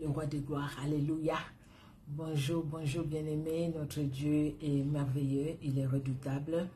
Le roi de gloire, alléluia. Bonjour, bonjour bien-aimés, notre Dieu est merveilleux, il est redoutable.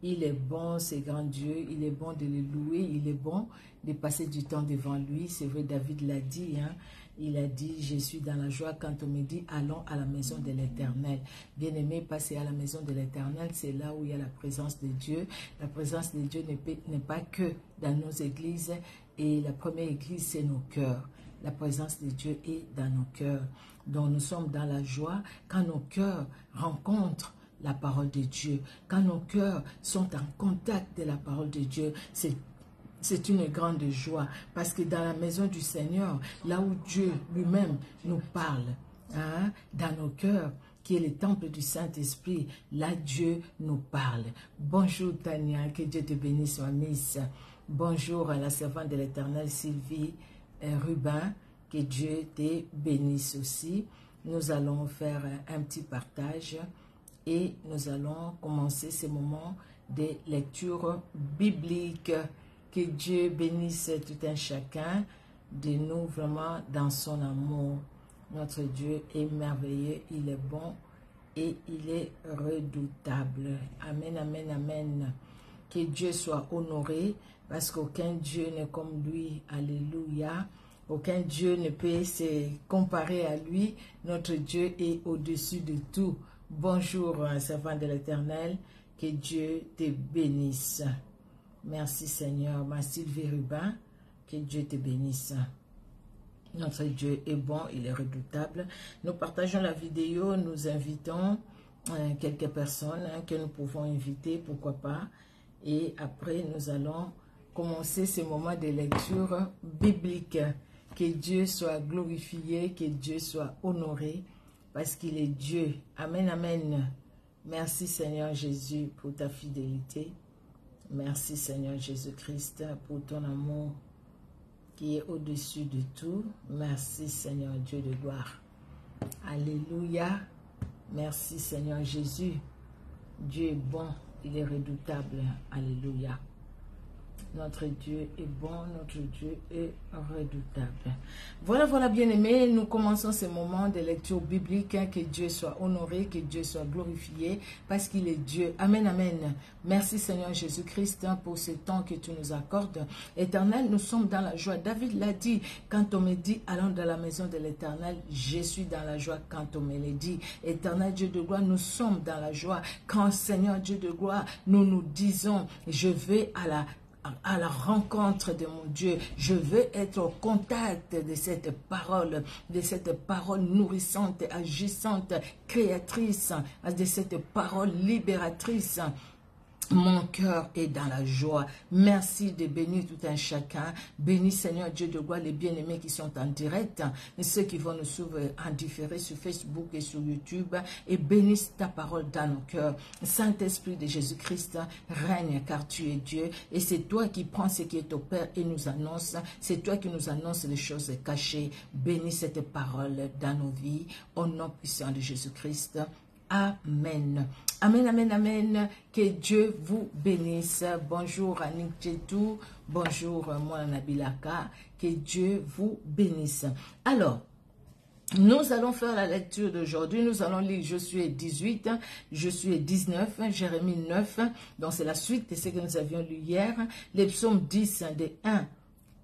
Il est bon, c'est grand Dieu, il est bon de le louer, il est bon de passer du temps devant lui. C'est vrai, David l'a dit, hein? Il a dit, je suis dans la joie quand on me dit, allons à la maison de l'Éternel. Bien-aimé, passer à la maison de l'Éternel, c'est là où il y a la présence de Dieu. La présence de Dieu n'est pas que dans nos églises, et la première église, c'est nos cœurs. La présence de Dieu est dans nos cœurs. Donc nous sommes dans la joie quand nos cœurs rencontrent la parole de Dieu. Quand nos cœurs sont en contact de la parole de Dieu, c'est une grande joie. Parce que dans la maison du Seigneur, là où Dieu lui-même nous parle, hein, dans nos cœurs, qui est le temple du Saint-Esprit, là Dieu nous parle. Bonjour Tania, que Dieu te bénisse ma miss. Bonjour à la servante de l'Éternel Sylvie Rubin, que Dieu te bénisse aussi. Nous allons faire un petit partage et nous allons commencer ce moment de lecture biblique. Que Dieu bénisse tout un chacun de nous vraiment dans son amour. Notre Dieu est merveilleux, il est bon et il est redoutable. Amen, amen, amen. Que Dieu soit honoré parce qu'aucun Dieu n'est comme lui. Alléluia. Aucun Dieu ne peut se comparer à lui. Notre Dieu est au-dessus de tout. Bonjour, servant de l'Éternel. Que Dieu te bénisse. Merci Seigneur. Ma Sylvie Rubin, que Dieu te bénisse. Notre Dieu est bon, il est redoutable. Nous partageons la vidéo, nous invitons quelques personnes que nous pouvons inviter, pourquoi pas. Et après, nous allons commencer ce moment de lecture biblique. Que Dieu soit glorifié, que Dieu soit honoré, parce qu'il est Dieu. Amen, amen. Merci Seigneur Jésus pour ta fidélité. Merci Seigneur Jésus-Christ pour ton amour qui est au-dessus de tout. Merci Seigneur Dieu de gloire. Alléluia. Merci Seigneur Jésus. Dieu est bon, il est redoutable. Alléluia. Notre Dieu est bon, notre Dieu est redoutable. Voilà, voilà, bien-aimés, nous commençons ce moment de lecture biblique. Que Dieu soit honoré, que Dieu soit glorifié, parce qu'il est Dieu. Amen, amen. Merci Seigneur Jésus-Christ pour ce temps que tu nous accordes. Éternel, nous sommes dans la joie. David l'a dit, quand on me dit, allons dans la maison de l'Éternel, je suis dans la joie quand on me le dit. Éternel Dieu de gloire, nous sommes dans la joie. Quand Seigneur Dieu de gloire, nous nous disons, je vais à la rencontre de mon Dieu. Je veux être au contact de cette parole nourrissante, agissante, créatrice, de cette parole libératrice. Mon cœur est dans la joie. Merci de bénir tout un chacun. Bénis Seigneur Dieu de gloire les bien-aimés qui sont en direct et ceux qui vont nous suivre en différé sur Facebook et sur YouTube. Et bénisse ta parole dans nos cœurs. Saint-Esprit de Jésus-Christ, règne car tu es Dieu. Et c'est toi qui prends ce qui est au Père et nous annonce. C'est toi qui nous annonce les choses cachées. Bénis cette parole dans nos vies. Au nom puissant de Jésus-Christ. Amen. Amen, amen, amen. Que Dieu vous bénisse. Bonjour Annick Djedou. Bonjour moi Nabilaka. Que Dieu vous bénisse. Alors, nous allons faire la lecture d'aujourd'hui. Nous allons lire Josué 18, Josué 19, Jérémie 9. Donc c'est la suite de ce que nous avions lu hier. Les psaumes 10 de 1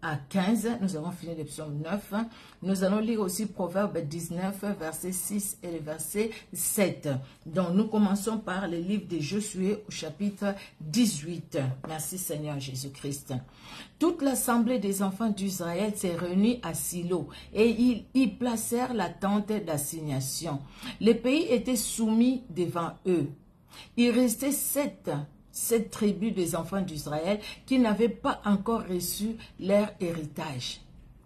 à 15, nous avons fini le psaume 9. Nous allons lire aussi Proverbe 19, verset 6 et le verset 7. Donc nous commençons par le livre de Josué au chapitre 18. Merci Seigneur Jésus-Christ. Toute l'assemblée des enfants d'Israël s'est réunie à Silo et ils y placèrent la tente d'assignation. Le pays était soumis devant eux. Il restait sept tribus des enfants d'Israël qui n'avaient pas encore reçu leur héritage.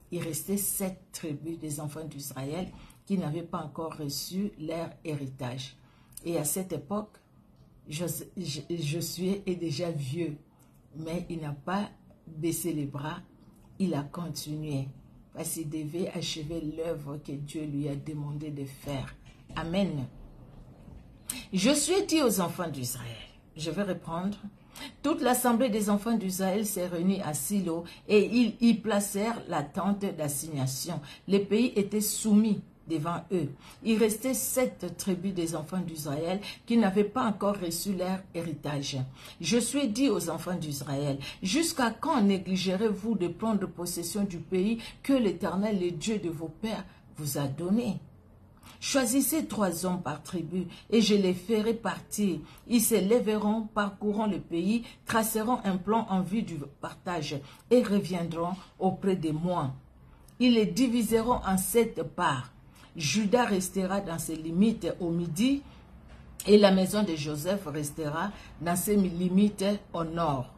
Il restait 7 tribus des enfants d'Israël qui n'avaient pas encore reçu leur héritage. Et à cette époque, Josué est déjà vieux, mais il n'a pas baissé les bras, il a continué parce qu'il devait achever l'œuvre que Dieu lui a demandé de faire. Amen. Josué dit aux enfants d'Israël, je vais reprendre. Toute l'assemblée des enfants d'Israël s'est réunie à Silo et ils y placèrent la tente d'assignation. Les pays étaient soumis devant eux. Il restait 7 tribus des enfants d'Israël qui n'avaient pas encore reçu leur héritage. Josué dit aux enfants d'Israël, « Jusqu'à quand négligerez-vous de prendre possession du pays que l'Éternel, le Dieu de vos pères, vous a donné ?» Choisissez 3 hommes par tribu, et je les ferai partir. Ils se lèveront, parcourront le pays, traceront un plan en vue du partage, et reviendront auprès de moi. Ils les diviseront en 7 parts. Juda restera dans ses limites au midi, et la maison de Joseph restera dans ses limites au nord.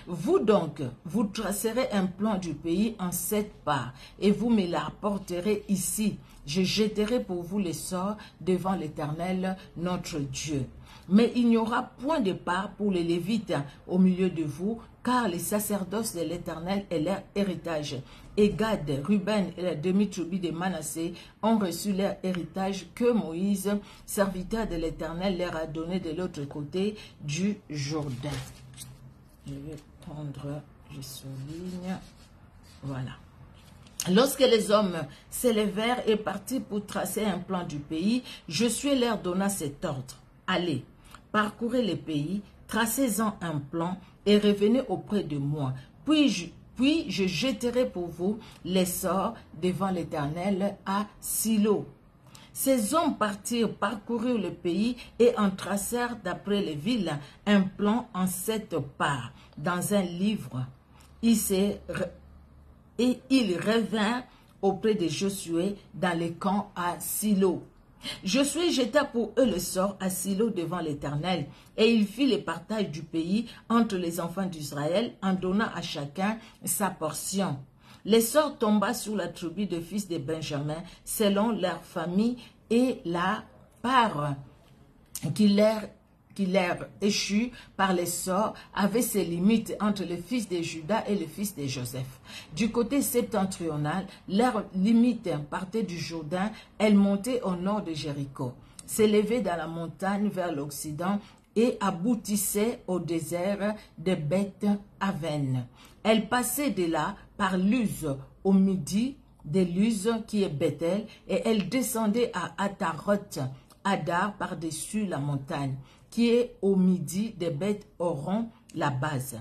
Vous donc, vous tracerez un plan du pays en 7 parts, et vous me l'apporterez ici. Je jetterai pour vous les sorts devant l'Éternel, notre Dieu. Mais il n'y aura point de part pour les Lévites au milieu de vous, car les sacerdoces de l'Éternel est leur héritage. Et Gad, Ruben et la demi-tribu de Manassé ont reçu leur héritage que Moïse, serviteur de l'Éternel, leur a donné de l'autre côté du Jourdain. Je vais prendre, je souligne, voilà. Lorsque les hommes s'élevèrent et partirent pour tracer un plan du pays, Josué leur donna cet ordre. Allez, parcourez le pays, tracez-en un plan et revenez auprès de moi. Puis je jetterai pour vous les sorts devant l'Éternel à Silo. Ces hommes partirent, parcoururent le pays et en tracèrent d'après les villes un plan en 7 parts dans un livre. Et ils revinrent auprès de Josué dans les camps à Silo. Josué jeta pour eux le sort à Silo devant l'Éternel, et il fit le partage du pays entre les enfants d'Israël en donnant à chacun sa portion. Le sort tomba sur la tribu de fils de Benjamin selon leur famille, et la part qui leur échut par les sorts avait ses limites entre le fils de Juda et le fils de Joseph. Du côté septentrional, leur limite partait du Jourdain, elle montait au nord de Jéricho, s'élevait dans la montagne vers l'Occident et aboutissait au désert de Beth-Aven. Elle passait de là par Luz au midi de Luz qui est Bethel, et elle descendait à Ataroth, Adar par-dessus la montagne, qui est au midi de Beth-Horon, la base.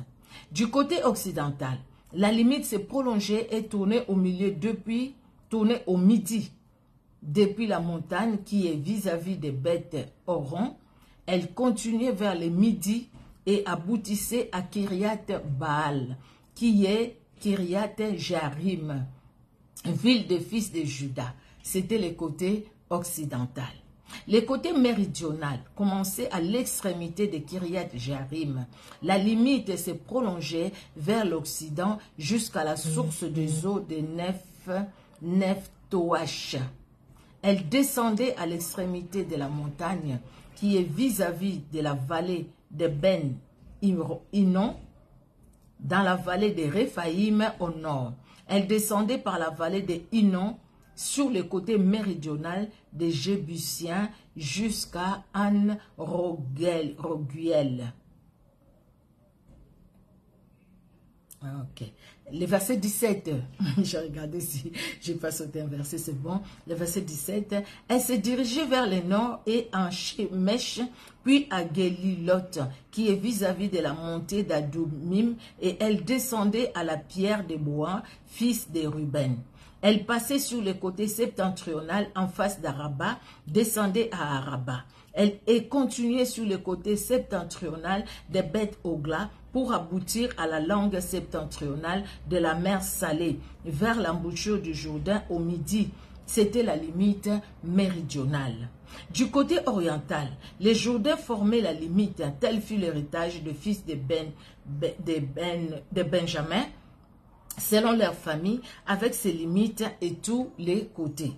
Du côté occidental, la limite s'est prolongée et tournée au milieu tournée au midi, depuis la montagne qui est vis-à-vis de Beth-Horon. Elle continuait vers le midi et aboutissait à Kiriath-Baal, qui est Kiriath-Jarim, ville de fils de Juda. C'était le côté occidental. Le côté méridional commençait à l'extrémité de Kiriath-Jarim. La limite s'est prolongée vers l'Occident jusqu'à la source des eaux de Nephtoach. Elle descendait à l'extrémité de la montagne qui est vis-à-vis de la vallée de Ben-Hinnom, dans la vallée de Réphaïm au nord. Elle descendait par la vallée de Hinnom sur le côté méridional des Jébusiens jusqu'à An-Roguel. Ok. Le verset 17, j'ai regardé si j'ai pas sauté un verset, c'est bon. Le verset 17, elle s'est dirigée vers le nord et en Shemesh, puis à Gelilot, qui est vis-à-vis de la montée d'Adoumim, et elle descendait à la pierre de Bois, fils de Ruben. Elle passait sur le côté septentrional en face d'Araba, descendait à Araba. Elle est continuée sur le côté septentrional de Beth-Ogla pour aboutir à la langue septentrionale de la mer Salée, vers l'embouchure du Jourdain au midi. C'était la limite méridionale. Du côté oriental, les Jourdains formaient la limite, tel fut l'héritage des fils de Benjamin, selon leur famille, avec ses limites et tous les côtés.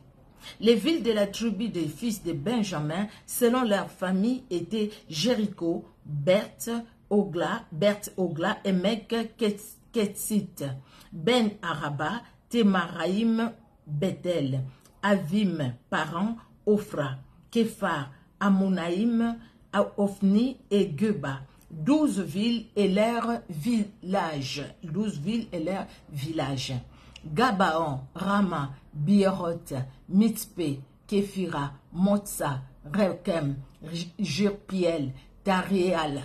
Les villes de la tribu des fils de Benjamin, selon leur famille, étaient Jéricho, Beth-Ogla et Mek-Ketsit, Ben-Araba, Temaraïm, Bethel, Avim, Paran, Ophra, Képhar, Amonaïm, Ophni et Geba. 12 villes et leurs villages. 12 villes et leurs villages. Gabaon, Rama, Bieroth, Mitzpé, Képhira, Motsa, Rekem, Jurpiel, Tariel,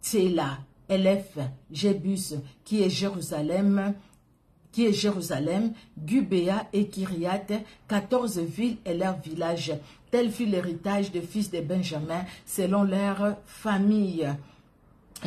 Tséla, Elef, Jébus, qui est Jérusalem, Gubéa et Kyriat, 14 villes et leurs villages. Tel fut l'héritage des fils de Benjamin selon leur famille.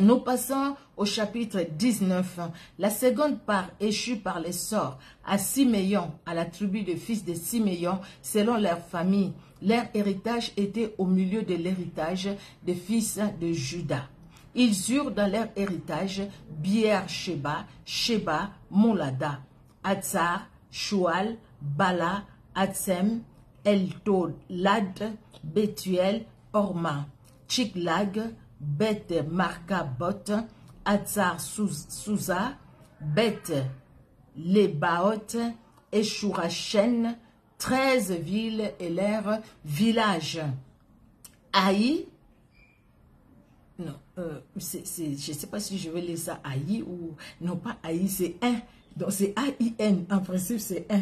Nous passons au chapitre 19. La seconde part échut par les sorts à Siméon, à la tribu des fils de Siméon, selon leur famille. Leur héritage était au milieu de l'héritage des fils de Juda. Ils eurent dans leur héritage Bier-Sheba, Sheba, Molada, Hatzar, Shual, Bala, Hatzem, Eltolad, Bethuel, Orma, Tchiklag, Beth Markabot, Hatzar Souza, Beth Lebaot et Shurachen, 13 villes et leurs villages. Haï, non, je ne sais pas si je vais lire ça Haï ou non, pas Haï, c'est un. Donc c'est A-I-N, en principe c'est un.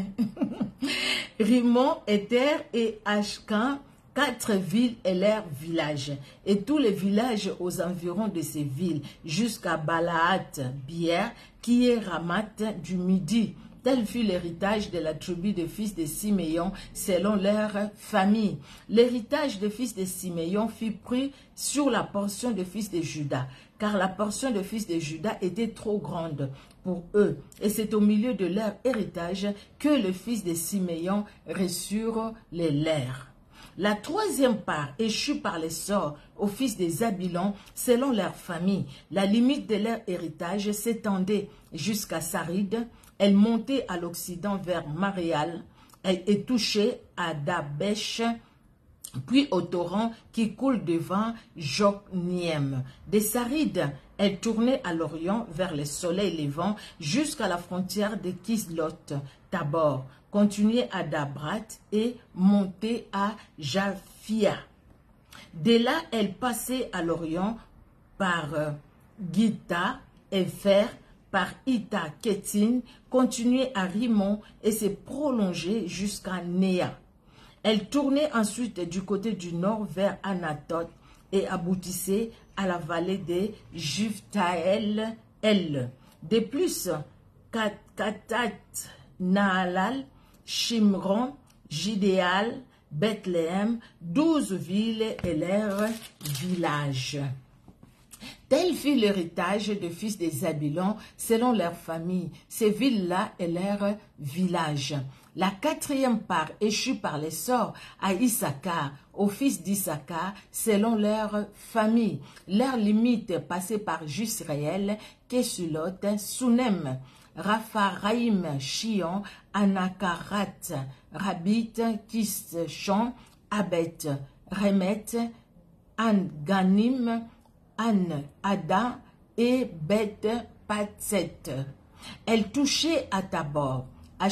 Rimon, Ether et Ashkan, 4 villes et leurs villages, et tous les villages aux environs de ces villes, jusqu'à Balaat, Bier, qui est Ramat du Midi. Tel fut l'héritage de la tribu des fils de Siméon selon leur famille. L'héritage des fils de Siméon fut pris sur la portion des fils de Juda, car la portion des fils de Juda était trop grande pour eux. Et c'est au milieu de leur héritage que les fils de Siméon reçurent les leurs. La troisième part échut par les sorts aux fils des Zabilon selon leur famille. La limite de leur héritage s'étendait jusqu'à Sarid. Elle montait à l'occident vers Maréal. Elle est touchée à Dabesh, puis au torrent qui coule devant Jokniem. Des Sarides, elle tournait à l'orient vers le soleil levant jusqu'à la frontière de Kislot Tabor, continuait à Dabrat et montait à Japhia. De là, elle passait à l'orient par Gita et Fer, par Ita Ketin, continuait à Rimon et s'est prolongée jusqu'à Néa. Elle tournait ensuite du côté du nord vers Anatot et aboutissait à la vallée de Juftael. De plus, Katat, Naalal, Shimron, Jidéal, Bethléem, 12 villes et leurs villages. Tel fut l'héritage des fils des Zabilon selon leur famille, ces villes-là et leurs villages. La quatrième part échut par les sorts à Issachar, aux fils d'Issachar, selon leur famille. Leur limite passait par Jusraël, Kesulot, Sunem, Rapharaïm, Chion, Anakarat, Rabit, Kishon, Abet, Remet, Anganim, Ada et Beth Patset. Elle touchait à Tabor, à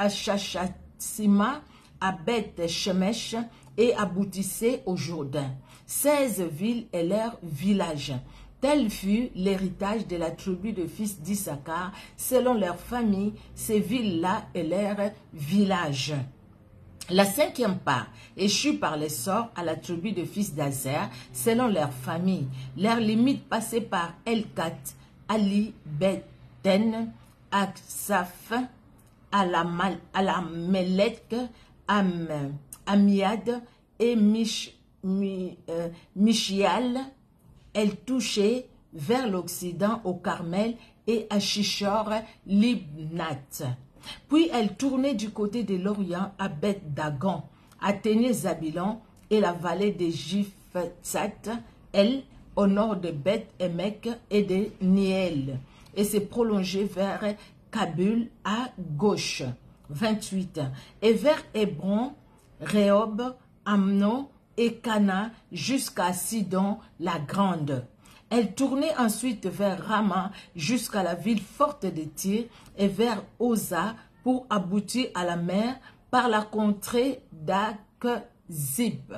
Chachatsima, à Beth Shemesh et aboutissait au Jourdain. 16 villes et leurs villages. Tel fut l'héritage de la tribu de fils d'Issachar, selon leur famille, ces villes-là et leurs villages. La cinquième part échut par les sorts à la tribu de fils d'Azer, selon leur famille. Leur limite passait par Elkat, Ali, Beten, Aksaf, Alamelek, Amiad et Mishial. Elle touchait vers l'Occident au Carmel et à Shishor, Libnat. Puis elle tournait du côté de l'Orient à Beth-Dagon, atteignait Zabilon et la vallée de Jiftsat, elle, au nord de Beth-Emek et de Niel, et s'est prolongée vers Kabul à gauche. 28. Et vers Hébron, Rehob, Amnon et Cana jusqu'à Sidon la Grande. Elle tournait ensuite vers Rama jusqu'à la ville forte de Tyr et vers Oza pour aboutir à la mer par la contrée d'Akzib.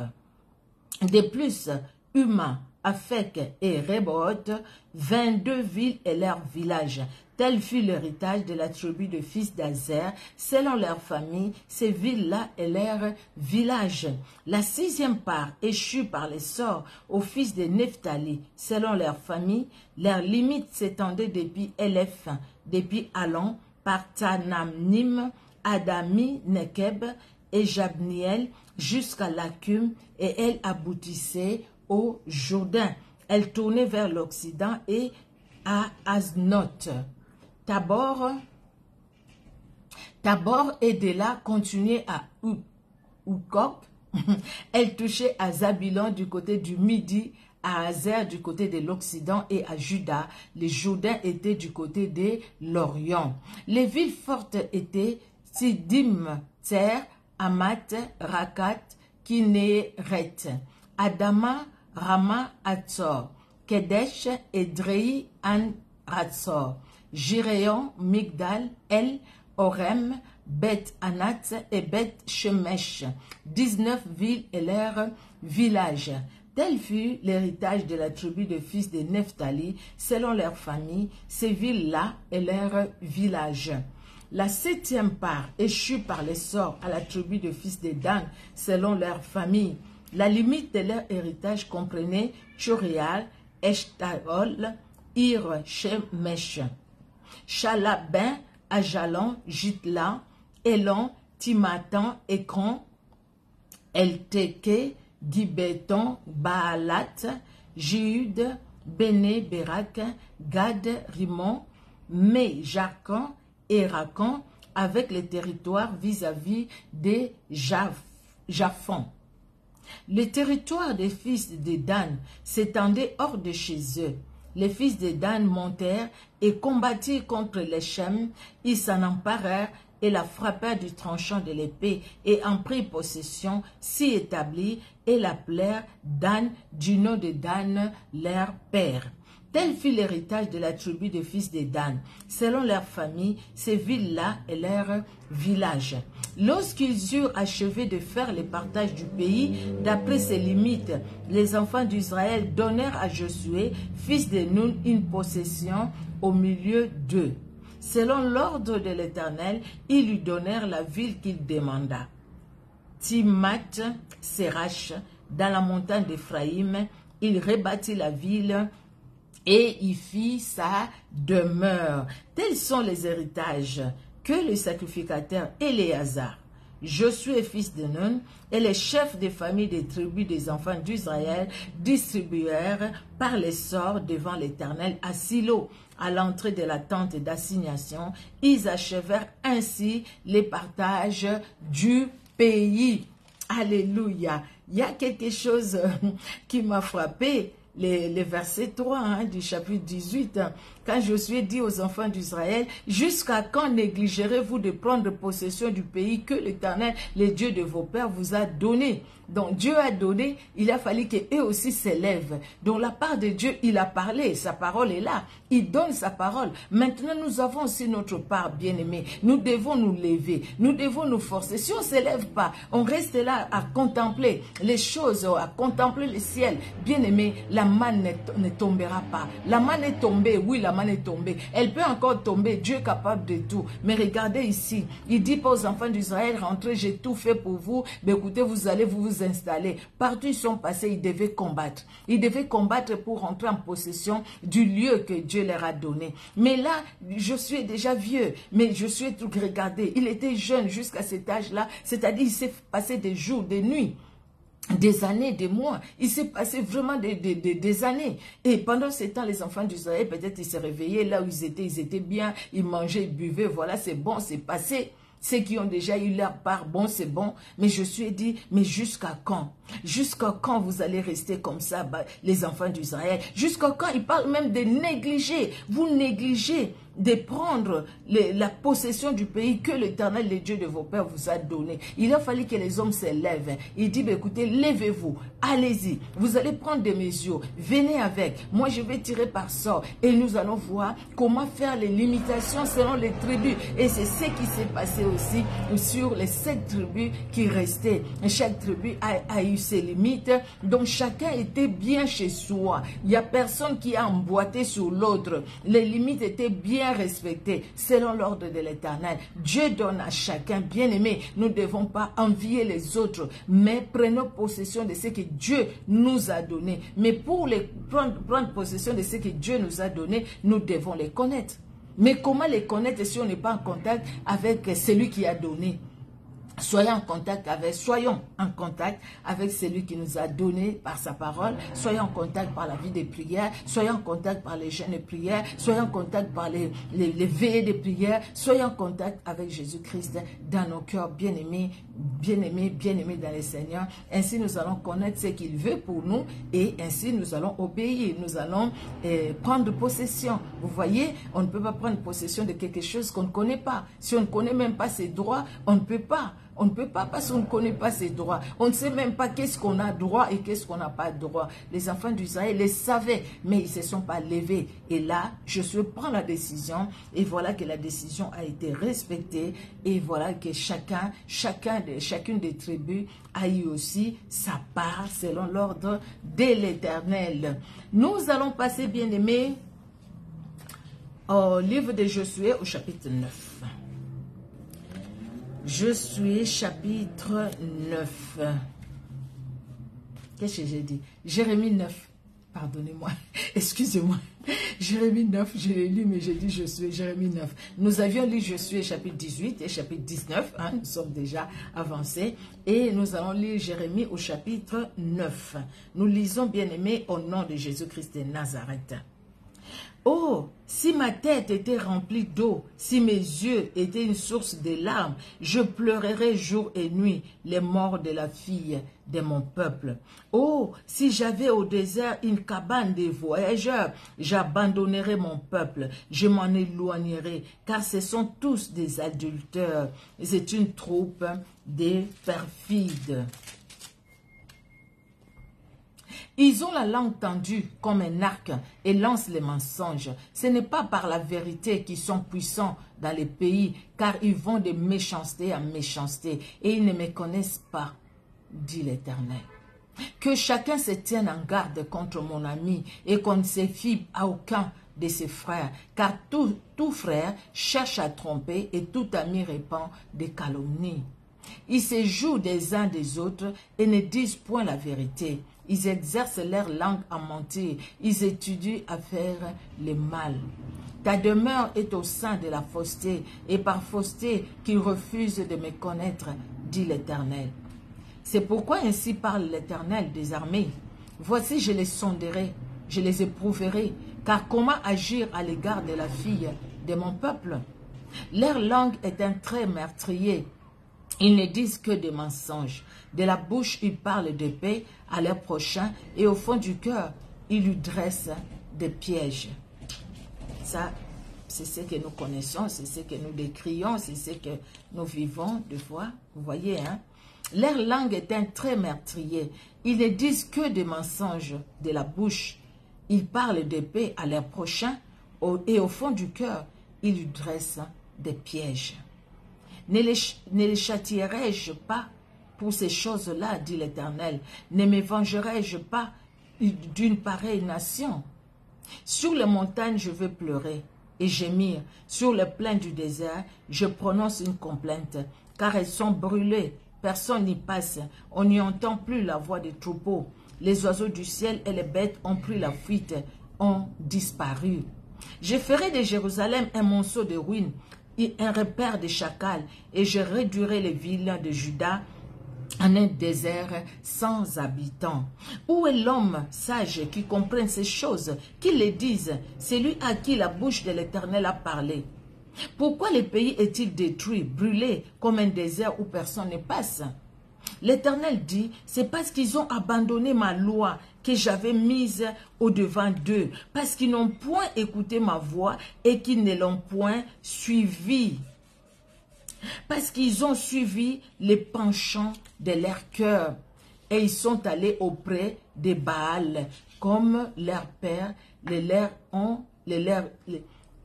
De plus, Uma, Afek et Reboth, 22 villes et leurs villages. Tel fut l'héritage de la tribu de fils d'Azer, selon leur famille, ces villes-là et leurs villages. La 6e part échut par les sorts aux fils de Nephtali, selon leur famille. Leurs limites s'étendaient depuis Elef, depuis Alon, par Tanamnim, Adami, Nekeb et Jabniel, jusqu'à Lakum, et elle aboutissait au Jourdain. Elle tournait vers l'Occident et à Aznoth. Tabor et de là continuait à Ukop. Elle touchait à Zabilon du côté du Midi, à Hazer du côté de l'Occident et à Juda. Les Jourdains étaient du côté de l'Orient. Les villes fortes étaient Sidim, Tser, Amat, Rakat, Kinéret, Adama, Rama, Hatzor, Kedesh, Edrei, An, Hatzor, Jiréon, Migdal, El, Orem, Beth Anat et Beth Shemesh, 19 villes et leurs villages. Tel fut l'héritage de la tribu de fils de Nephtali, selon leur famille, ces villes-là et leurs villages. La 7e part échut par les sorts à la tribu de fils de Dan, selon leur famille. La limite de leur héritage comprenait Tchorial, Eshtaol, Ir, Shemesh, Chalabin, Ajalon, Jitla, Elon, Timatan, Ekron, Elteke, Gibeton, Baalat, Jéhud, Béné, Bérak, Gad, Rimon, Me, Jarkan et Rakan, avec les territoires vis-à-vis des Japhon. Le territoire des fils de Dan s'étendait hors de chez eux. Les fils de Dan montèrent et combattirent contre les Shem. Ils s'en emparèrent et la frappèrent du tranchant de l'épée et en prirent possession, s'y établit et l'appelèrent Dan du nom de Dan, leur père. Tel fut l'héritage de la tribu de fils de Dan, selon leur famille, ces villes-là et leurs villages. Lorsqu'ils eurent achevé de faire le partage du pays, d'après ses limites, les enfants d'Israël donnèrent à Josué, fils de Nun, une possession au milieu d'eux. Selon l'ordre de l'Éternel, ils lui donnèrent la ville qu'il demanda. Timmat Serach, dans la montagne d'Éphraïm, il rebâtit la ville et y fit sa demeure. Tels sont les héritages que le sacrificateur Éléazar, Josué fils de Nun, et les chefs des familles des tribus des enfants d'Israël distribuèrent par les sorts devant l'Éternel à Silo, à l'entrée de la tente d'assignation. Ils achevèrent ainsi les partages du pays. Alléluia. Il y a quelque chose qui m'a frappé. Les versets 3 du chapitre 18, quand Josué dit aux enfants d'Israël, jusqu'à quand négligerez-vous de prendre possession du pays que l'Éternel, le Dieu de vos pères, vous a donné? Donc Dieu a donné, il a fallu qu'eux aussi s'élèvent. Donc la part de Dieu, il a parlé, sa parole est là, il donne sa parole. Maintenant nous avons aussi notre part, bien-aimés. Nous devons nous lever, nous devons nous forcer. Si on ne s'élève pas, on reste là à contempler les choses, à contempler le ciel. Bien-aimés, la manne ne tombera pas. La manne est tombée, oui, la manne est tombée. Elle peut encore tomber, Dieu est capable de tout. Mais regardez ici, il dit pas aux enfants d'Israël, rentrez, j'ai tout fait pour vous. Mais écoutez, vous allez vous installer. Partout ils sont passés, ils devaient combattre. Ils devaient combattre pour rentrer en possession du lieu que Dieu leur a donné. Mais là, je suis déjà vieux, mais je suis tout regardé. Il était jeune jusqu'à cet âge-là, c'est-à-dire il s'est passé des jours, des nuits, des années, des mois. Il s'est passé vraiment des années. Et pendant ce temps, les enfants d'Israël, peut-être ils se réveillaient là où ils étaient bien, ils mangeaient, ils buvaient, voilà, c'est bon, c'est passé. Ceux qui ont déjà eu leur part, bon, c'est bon. Mais je suis dit, mais jusqu'à quand? Jusqu'à quand vous allez rester comme ça, les enfants d'Israël? Jusqu'à quand? Ils parlent même de négliger. Vous négligez de prendre la possession du pays que l'Éternel, le Dieu de vos pères, vous a donné. Il a fallu que les hommes se lèvent. Il dit, écoutez, levez-vous, allez-y, vous allez prendre des mesures, venez avec. Moi, je vais tirer par sort et nous allons voir comment faire les limitations selon les tribus. Et c'est ce qui s'est passé aussi sur les 7 tribus qui restaient. Chaque tribu a eu ses limites, donc chacun était bien chez soi. Il n'y a personne qui a emboîté sur l'autre. Les limites étaient bien respectées selon l'ordre de l'Éternel. Dieu donne à chacun, bien aimé. Nous ne devons pas envier les autres, mais prenons possession de ce que Dieu nous a donné. Mais pour prendre possession de ce que Dieu nous a donné, nous devons les connaître. Mais comment les connaître si on n'est pas en contact avec celui qui a donné? Soyons en contact avec celui qui nous a donné par sa parole. Soyons en contact par la vie de prière. Soyons en contact par les jeûnes de prière. Soyons en contact par les veillées de prière. Soyons en contact avec Jésus-Christ dans nos cœurs, bien-aimés dans le Seigneur. Ainsi, nous allons connaître ce qu'il veut pour nous et ainsi, nous allons obéir. Nous allons prendre possession. Vous voyez, on ne peut pas prendre possession de quelque chose qu'on ne connaît pas. Si on ne connaît même pas ses droits, on ne peut pas. On ne peut pas parce qu'on ne connaît pas ses droits. On ne sait même pas qu'est-ce qu'on a droit et qu'est-ce qu'on n'a pas droit. Les enfants d'Israël les savaient, mais ils ne se sont pas levés. Et là, je prends la décision et voilà que la décision a été respectée et voilà que chacune des tribus a eu aussi sa part selon l'ordre de l'Éternel. Nous allons passer, bien aimés, au livre de Josué au chapitre 9. Josué chapitre 9. Qu'est-ce que j'ai dit? Jérémie 9. Pardonnez-moi. Excusez-moi. Jérémie 9, je l'ai lu, mais j'ai dit Josué, Jérémie 9. Nous avions lu Josué chapitre 18 et chapitre 19. Hein, nous sommes déjà avancés. Et nous allons lire Jérémie au chapitre 9. Nous lisons, bien-aimés, au nom de Jésus-Christ de Nazareth. Oh, si ma tête était remplie d'eau, si mes yeux étaient une source de larmes, je pleurerais jour et nuit les morts de la fille de mon peuple. Oh, si j'avais au désert une cabane de voyageurs, j'abandonnerais mon peuple, je m'en éloignerais, car ce sont tous des adultères. C'est une troupe de perfides. Ils ont la langue tendue comme un arc et lancent les mensonges. Ce n'est pas par la vérité qu'ils sont puissants dans les pays, car ils vont de méchanceté à méchanceté et ils ne me connaissent pas, dit l'Éternel. Que chacun se tienne en garde contre mon ami et qu'on ne se fie à aucun de ses frères, car tout frère cherche à tromper et tout ami répand des calomnies. Ils se jouent des uns des autres et ne disent point la vérité. Ils exercent leur langue à mentir. Ils étudient à faire le mal. Ta demeure est au sein de la fausseté, et par fausseté qu'ils refusent de me connaître, dit l'Éternel. C'est pourquoi ainsi parle l'Éternel des armées. Voici, je les sonderai, je les éprouverai, car comment agir à l'égard de la fille de mon peuple? Leur langue est un trait meurtrier. Ils ne disent que des mensonges. De la bouche, ils parlent de paix à leur prochain et au fond du cœur, ils lui dressent des pièges. Ça, c'est ce que nous connaissons, c'est ce que nous décrions, c'est ce que nous vivons des fois. Vous voyez, hein? Leur langue est un trait meurtrier. Ils ne disent que des mensonges de la bouche. Ils parlent de paix à leur prochain et au fond du cœur, ils lui dressent des pièges. Ne les châtierai-je pas pour ces choses-là, dit l'Éternel? Ne me vengerai-je pas d'une pareille nation? Sur les montagnes, je vais pleurer et gémir. Sur les plains du désert, je prononce une complainte, car elles sont brûlées. Personne n'y passe. On n'y entend plus la voix des troupeaux. Les oiseaux du ciel et les bêtes ont pris la fuite, ont disparu. Je ferai de Jérusalem un monceau de ruines, un repère de chacals, et je réduirai les villes de Juda en un désert sans habitants. Où est l'homme sage qui comprenne ces choses, qui les dise, celui à qui la bouche de l'Éternel a parlé? Pourquoi le pays est-il détruit, brûlé, comme un désert où personne ne passe? L'Éternel dit, c'est parce qu'ils ont abandonné ma loi que j'avais mises au-devant d'eux, parce qu'ils n'ont point écouté ma voix et qu'ils ne l'ont point suivi. Parce qu'ils ont suivi les penchants de leur cœur et ils sont allés auprès des Baals, comme leurs pères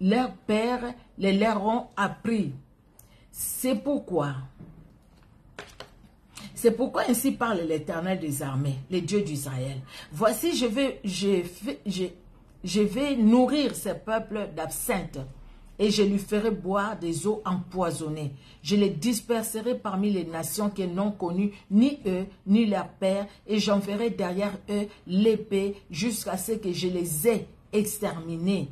leurs pères les leur ont appris. C'est pourquoi ainsi parle l'Éternel des armées, le Dieu d'Israël. Voici, je vais nourrir ce peuple d'absinthe et je lui ferai boire des eaux empoisonnées. Je les disperserai parmi les nations qui n'ont connu ni eux ni leurs pères et j'enverrai derrière eux l'épée jusqu'à ce que je les ai exterminés.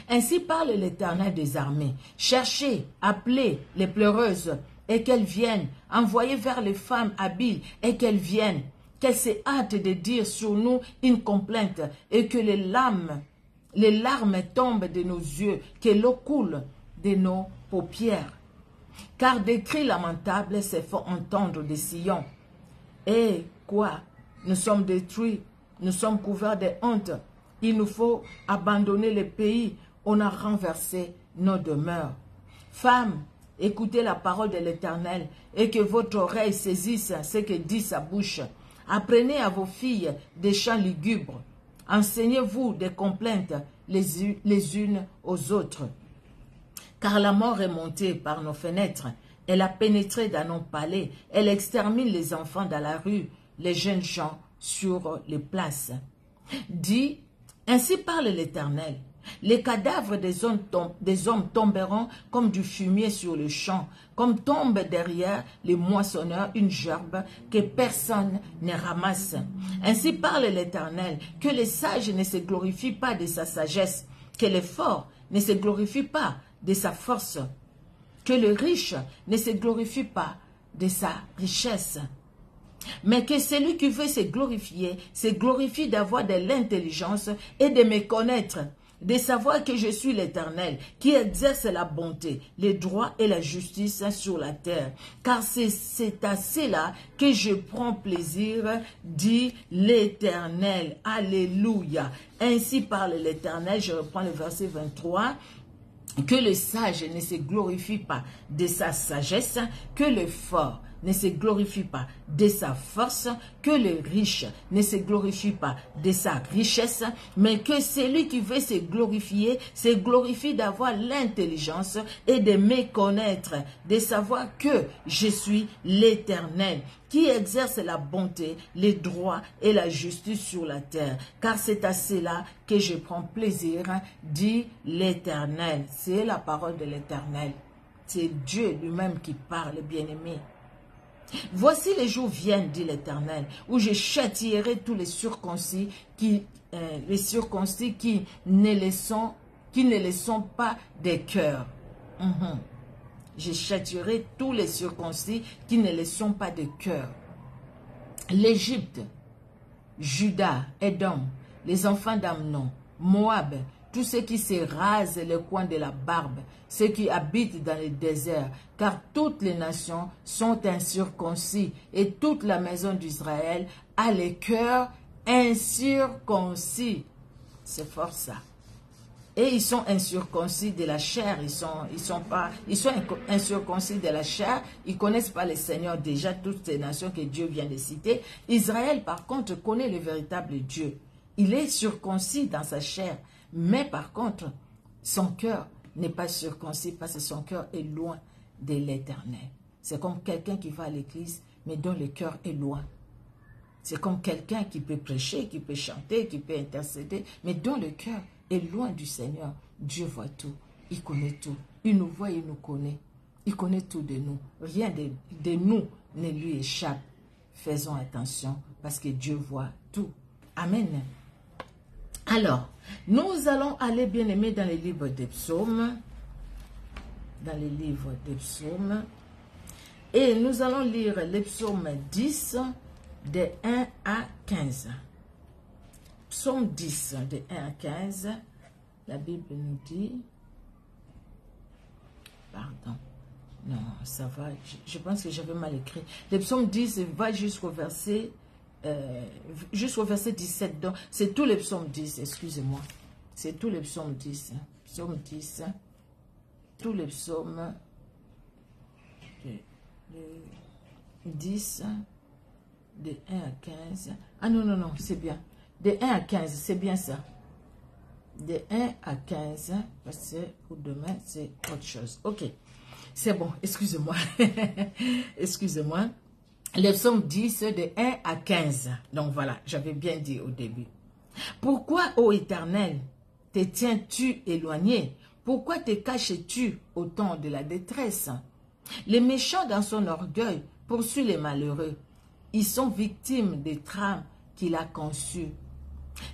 Ainsi parle l'Éternel des armées. Cherchez, appelez les pleureuses et qu'elles viennent. Envoyez vers les femmes habiles et qu'elles viennent. Qu'elles se hâtent de dire sur nous une complainte et que les larmes tombent de nos yeux, que l'eau coule de nos paupières. Car des cris lamentables se font entendre de Sion. Et quoi? Nous sommes détruits, nous sommes couverts de honte. Il nous faut abandonner le pays. On a renversé nos demeures. Femmes, écoutez la parole de l'Éternel et que votre oreille saisisse ce que dit sa bouche. Apprenez à vos filles des chants lugubres. Enseignez-vous des complaintes les unes aux autres. Car la mort est montée par nos fenêtres. Elle a pénétré dans nos palais. Elle extermine les enfants dans la rue, les jeunes gens sur les places. Dit, ainsi parle l'Éternel. Les cadavres des hommes tomberont comme du fumier sur le champ, comme tombe derrière les moissonneurs une gerbe que personne ne ramasse. Ainsi parle l'Éternel, que les sages ne se glorifient pas de sa sagesse, que les forts ne se glorifient pas de sa force, que le riche ne se glorifie pas de sa richesse. Mais que celui qui veut se glorifie d'avoir de l'intelligence et de me connaître, de savoir que je suis l'Éternel, qui exerce la bonté, le droit et la justice sur la terre. Car c'est à cela que je prends plaisir, dit l'Éternel. Alléluia. Ainsi parle l'Éternel, je reprends le verset 23. Que le sage ne se glorifie pas de sa sagesse, que le fort ne se glorifie pas de sa force, que le riche ne se glorifie pas de sa richesse, mais que celui qui veut se glorifie d'avoir l'intelligence et de me connaître, de savoir que je suis l'Éternel, qui exerce la bonté, les droits et la justice sur la terre. Car c'est à cela que je prends plaisir, dit l'Éternel. C'est la parole de l'Éternel. C'est Dieu lui-même qui parle, bien-aimé. Voici les jours viennent, dit l'Éternel, où je châtierai tous les circoncis qui ne le sont pas des cœurs. Je châtierai tous les circoncis qui ne le sont pas de cœur. L'Égypte, Juda, Édom, les enfants d'Amnon, Moab, tous ceux qui se rasent le coin de la barbe, ceux qui habitent dans le désert, car toutes les nations sont incirconcis et toute la maison d'Israël a le cœur incirconcis. C'est fort ça. Et ils sont incirconcis de la chair, ils sont incirconcis de la chair, ils ne connaissent pas le Seigneur déjà, toutes ces nations que Dieu vient de citer. Israël, par contre, connaît le véritable Dieu. Il est circoncis dans sa chair, mais par contre, son cœur n'est pas circoncis parce que son cœur est loin de l'Éternel. C'est comme quelqu'un qui va à l'église, mais dont le cœur est loin. C'est comme quelqu'un qui peut prêcher, qui peut chanter, qui peut intercéder, mais dont le cœur est loin du Seigneur. Dieu voit tout, il connaît tout. Il nous voit, il nous connaît. Il connaît tout de nous. Rien de nous ne lui échappe. Faisons attention parce que Dieu voit tout. Amen. Alors, nous allons aller, bien aimés, dans les livres des psaumes. Dans les livres des psaumes. Et nous allons lire les psaumes 10, de 1 à 15. Psaume 10, de 1 à 15. La Bible nous dit... Pardon. Non, ça va. Je pense que j'avais mal écrit. Le psaume 10 va jusqu'au verset jusqu'au verset 17. Donc, c'est tous les psaumes 10, excusez-moi. C'est tous les psaumes 10. Psaume 10. Tous les psaumes 10, de 1 à 15. Ah non, non, non, c'est bien. De 1 à 15, c'est bien ça. De 1 à 15, parce que pour demain, c'est autre chose. Ok, c'est bon, excusez-moi. Excusez-moi. Les psaumes 10, de 1 à 15. Donc voilà, j'avais bien dit au début. Pourquoi, ô Éternel, te tiens-tu éloigné? Pourquoi te caches-tu au temps de la détresse? Les méchants dans son orgueil poursuivent les malheureux. Ils sont victimes des trames qu'il a conçues.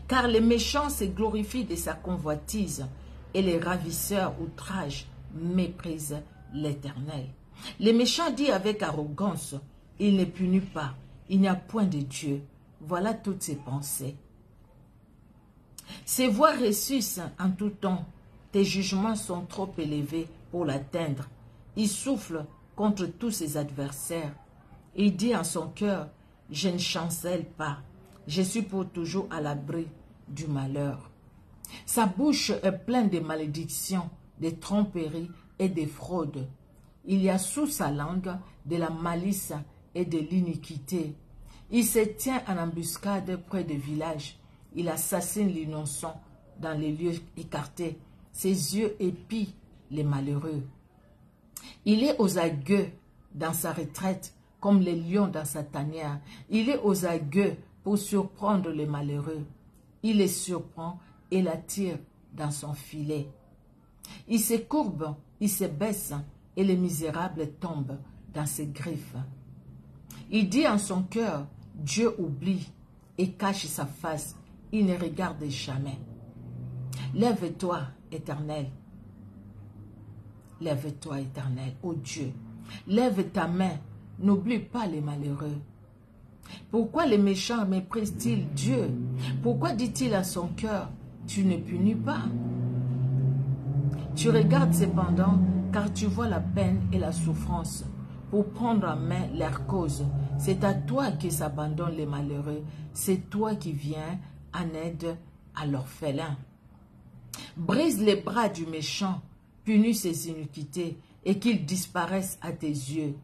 Car les méchants se glorifient de sa convoitise et les ravisseurs outragent, méprisent l'Éternel. Les méchants disent avec arrogance, il ne punit pas, il n'y a point de Dieu. Voilà toutes ses pensées. Ses voix ressuscitent en tout temps. Tes jugements sont trop élevés pour l'atteindre. Il souffle contre tous ses adversaires. Il dit en son cœur, je ne chancelle pas. Je suis pour toujours à l'abri du malheur. Sa bouche est pleine de malédictions, de tromperies et de fraudes. Il y a sous sa langue de la malice et de l'iniquité. Il se tient en embuscade près des villages. Il assassine l'innocent dans les lieux écartés. Ses yeux épient les malheureux. Il est aux aguets dans sa retraite, comme les lions dans sa tanière. Il est aux aguets pour surprendre les malheureux. Il les surprend et l'attire dans son filet. Il se courbe, il se baisse, et les misérables tombent dans ses griffes. Il dit en son cœur, Dieu oublie et cache sa face. Il ne regarde jamais. Lève-toi, Éternel. Lève-toi, Éternel, ô Dieu. Lève ta main, n'oublie pas les malheureux. Pourquoi les méchants méprisent-ils Dieu? Pourquoi dit-il à son cœur, tu ne punis pas? Tu regardes cependant, car tu vois la peine et la souffrance, pour prendre en main leur cause. C'est à toi que s'abandonnent les malheureux. C'est toi qui viens en aide à l'orphelin. Brise les bras du méchant, punis ses iniquités, et qu'il disparaisse à tes yeux.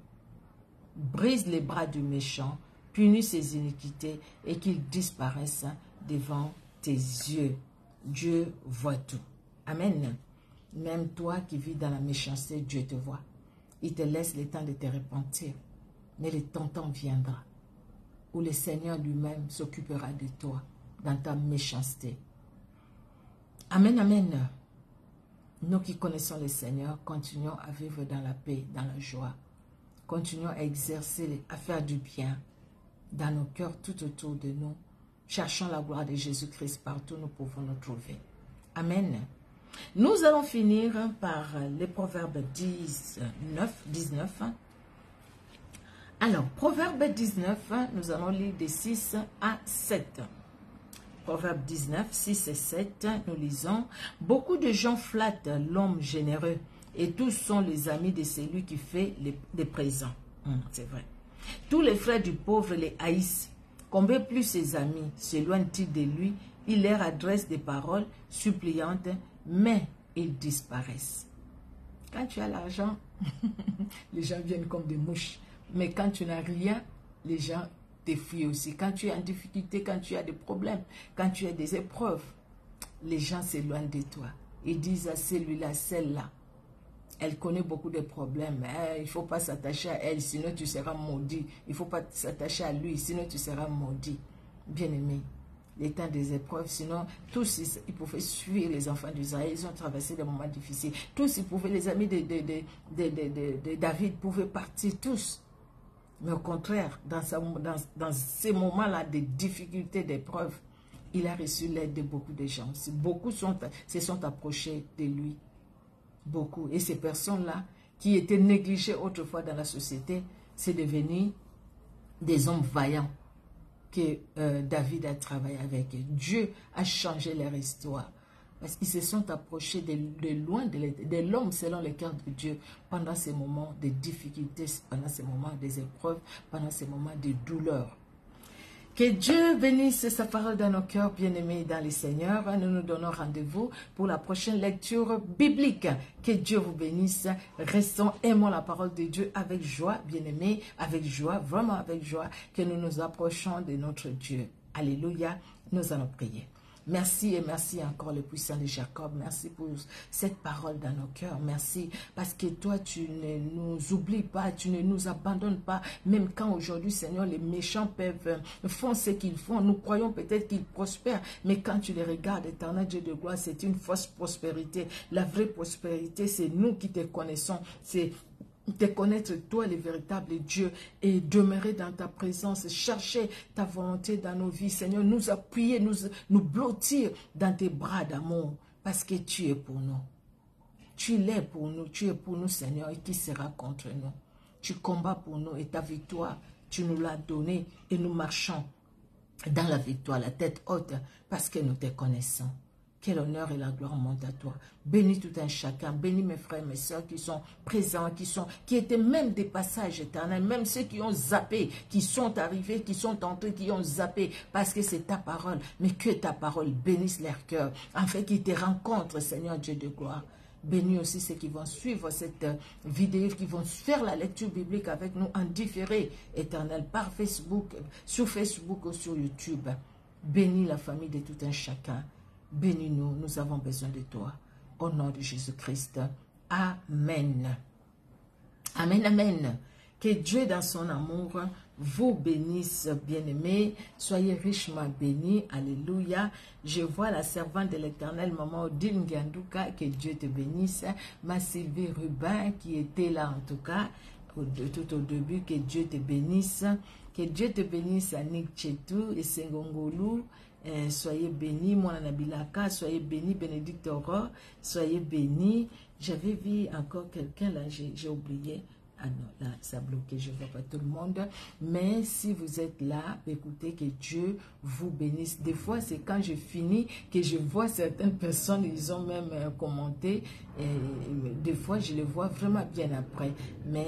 Brise les bras du méchant, punis ses iniquités, et qu'il disparaisse devant tes yeux. Dieu voit tout. Amen. Même toi qui vis dans la méchanceté, Dieu te voit. Il te laisse le temps de te repentir. Mais le temps viendra où le Seigneur lui-même s'occupera de toi dans ta méchanceté. Amen, amen. Nous qui connaissons le Seigneur, continuons à vivre dans la paix, dans la joie. Continuons à exercer, à faire du bien dans nos cœurs tout autour de nous. Cherchons la gloire de Jésus-Christ partout où nous pouvons nous trouver. Amen. Nous allons finir par les Proverbes 19. Alors, Proverbe 19, nous allons lire de 6 à 7. Proverbe 19, 6 et 7, nous lisons « Beaucoup de gens flattent l'homme généreux, et tous sont les amis de celui qui fait des présents. » C'est vrai. Tous les frères du pauvre les haïssent. Combien plus ses amis s'éloignent-ils de lui? Il leur adresse des paroles suppliantes, mais ils disparaissent. Quand tu as l'argent, les gens viennent comme des mouches. Mais quand tu n'as rien, les gens te fuient aussi. Quand tu es en difficulté, quand tu as des problèmes, quand tu as des épreuves, les gens s'éloignent de toi. Ils disent à celui-là, celle-là, elle connaît beaucoup de problèmes. Il ne faut pas s'attacher à elle, sinon tu seras maudit. Il ne faut pas s'attacher à lui, sinon tu seras maudit. Bien-aimé, les temps des épreuves, sinon tous ils pouvaient suivre les enfants d'Israël, ils ont traversé des moments difficiles. Tous ils pouvaient, les amis de David pouvaient partir tous. Mais au contraire, dans ces moments-là de difficultés, d'épreuves, il a reçu l'aide de beaucoup de gens. Beaucoup se sont approchés de lui. Beaucoup. Et ces personnes-là, qui étaient négligées autrefois dans la société, c'est devenu des hommes vaillants que David a travaillé avec. Dieu a changé leur histoire. Parce qu'ils se sont approchés de loin de l'homme selon le cœur de Dieu pendant ces moments de difficultés, pendant ces moments des épreuves, pendant ces moments de douleur. Que Dieu bénisse sa parole dans nos cœurs, bien-aimés dans les Seigneurs. Nous nous donnons rendez-vous pour la prochaine lecture biblique. Que Dieu vous bénisse. Restons, aimons la parole de Dieu avec joie, bien-aimés, avec joie, vraiment avec joie, que nous nous approchons de notre Dieu. Alléluia. Nous allons prier. Merci et merci encore le puissant de Jacob. Merci pour cette parole dans nos cœurs. Merci parce que toi, tu ne nous oublies pas, tu ne nous abandonnes pas. Même quand aujourd'hui, Seigneur, les méchants font ce qu'ils font. Nous croyons peut-être qu'ils prospèrent. Mais quand tu les regardes, éternel Dieu de gloire, c'est une fausse prospérité. La vraie prospérité, c'est nous qui te connaissons. C'est de connaître toi le véritable Dieu et demeurer dans ta présence, chercher ta volonté dans nos vies, Seigneur, nous appuyer, nous blottir dans tes bras d'amour, parce que tu es pour nous. Tu l'es pour nous, tu es pour nous, Seigneur, et qui sera contre nous? Tu combats pour nous et ta victoire, tu nous l'as donnée et nous marchons dans la victoire, la tête haute, parce que nous te connaissons. Quel honneur et la gloire montent à toi. Bénis tout un chacun. Bénis mes frères et mes soeurs qui sont présents, qui étaient même des passages éternels, même ceux qui ont zappé, qui sont arrivés, qui sont entrés, qui ont zappé, parce que c'est ta parole. Mais que ta parole bénisse leur cœur, afin qu'ils te rencontrent, Seigneur Dieu de gloire. Bénis aussi ceux qui vont suivre cette vidéo, qui vont faire la lecture biblique avec nous en différé, éternel, par Facebook, sur Facebook ou sur YouTube. Bénis la famille de tout un chacun. Bénis-nous, nous avons besoin de toi. Au nom de Jésus-Christ. Amen. Amen, amen. Que Dieu dans son amour vous bénisse, bien-aimés. Soyez richement bénis. Alléluia. Je vois la servante de l'Éternel, maman Odile Ngiandouka. Que Dieu te bénisse. Ma Sylvie Rubin qui était là en tout cas, tout au début. Que Dieu te bénisse. Que Dieu te bénisse, Annick Chetou et Sengongolou. Soyez bénis, mon Anabilaka, soyez bénis, Bénédicte Aurore, soyez bénis. J'avais vu encore quelqu'un là, j'ai oublié. Ah non, là, ça a bloqué, je ne vois pas tout le monde. Mais si vous êtes là, écoutez, que Dieu vous bénisse. Des fois, c'est quand je finis que je vois certaines personnes, ils ont même commenté. Et des fois, je les vois vraiment bien après. Mais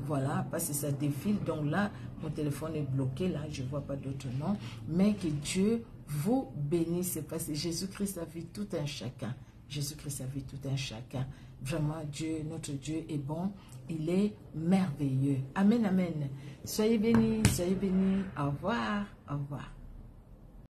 voilà, parce que ça défile. Donc là, mon téléphone est bloqué. Là, je ne vois pas d'autres noms. Mais que Dieu vous bénisse. Parce que Jésus-Christ a vu tout un chacun. Jésus-Christ a vu tout un chacun. Vraiment, Dieu, notre Dieu est bon. Il est merveilleux. Amen, amen. Soyez bénis, soyez bénis. Au revoir, au revoir.